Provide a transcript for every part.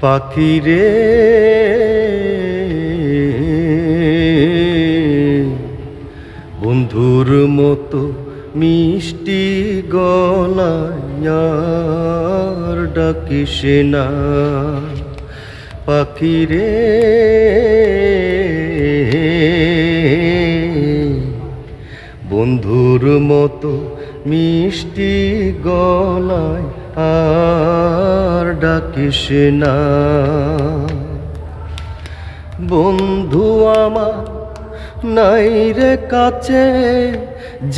পাখিরে বন্ধুর মতো মিষ্টি গলায় আর ডাকিস না। পাখিরে বন্ধুর মতো মিষ্টি গলায় আর ডাকিস না। বন্ধু আমার নাই রে কাছে,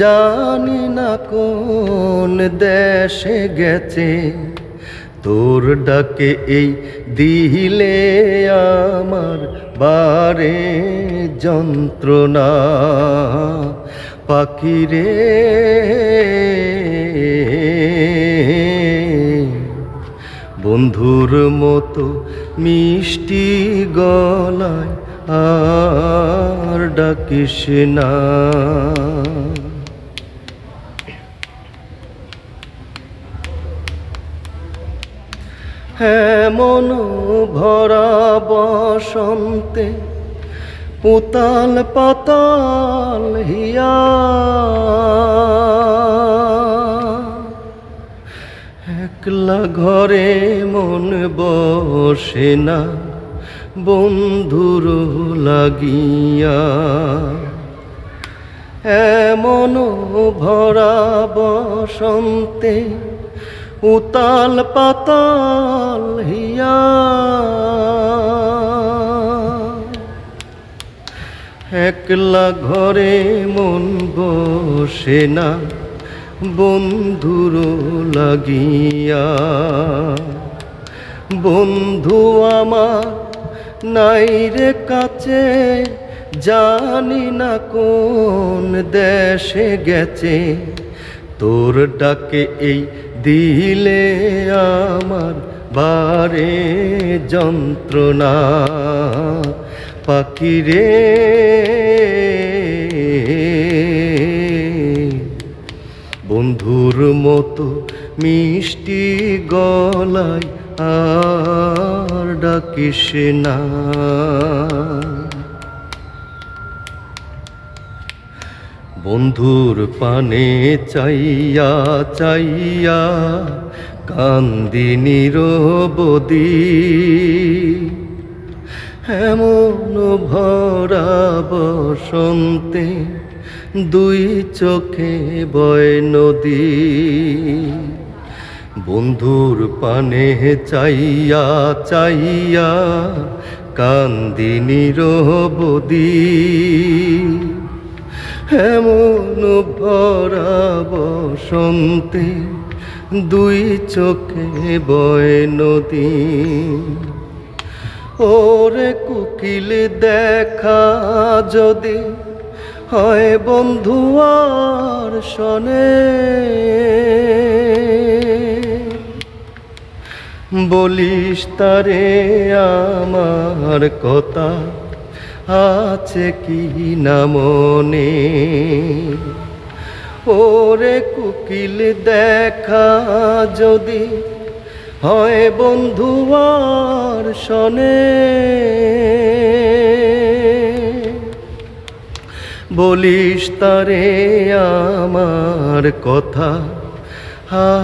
জানি না কোন দেশে গেছে। তোর ডাকে এই দিলে আমার বারে যন্ত্রণা। পাখিরে বন্ধুর মতো মিষ্টি গলায় আর ডাকিস না। মন ভরা বসন্তে উতাল পাতাল হিয়া, একলা ঘরে মন বসে না বন্ধুর লাগিয়া। এমন ভরা বসন্তে উতাল পাতাল হিয়া, একলা ঘরে মন বসে না বন্ধুর লাগিয়া। বন্ধু আমার নাই রে কাছে, জানি না কোন দেশে গেছে। তোর ডাকে এই দিলে আমার বারে যন্ত্রণা। পাখিরে বন্ধুর মতো মিষ্টি গলায় আর ডাকিস না। বন্ধুর পানে চাইয়া চাইয়া কান্দি নিরবধি, এমন ভরা বসন্তে দুই চোখে বয় নদী। বন্ধুর পানে চাইয়া চাইয়া কান্দি নিরবধি, এমন ভরা বসন্তে দুই চোখে বয় নদী। ওরে কোকিল দেখা যদি হয় বন্ধু আর শোনে, বলিস তারে আমার কথা আছে কি না মনে। ওরে কোকিল দেখা যদি হয় বন্ধু আর শোনে, বলিস তারে আমার কথা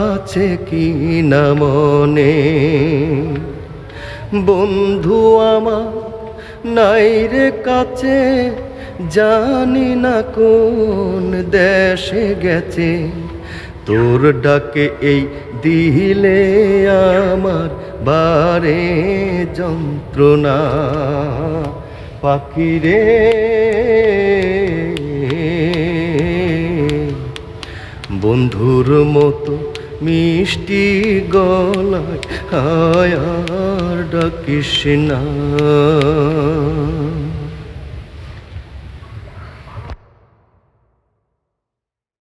আছে কি না মনে। বন্ধু আমার নাই রে কাছে, জানি না কোন দেশে গেছে। তোর ডাকে এই দিলে আমার বারে যন্ত্রণা। পাখিরে বন্ধুর মতো মিষ্টি গলায় আর ডাকিস না।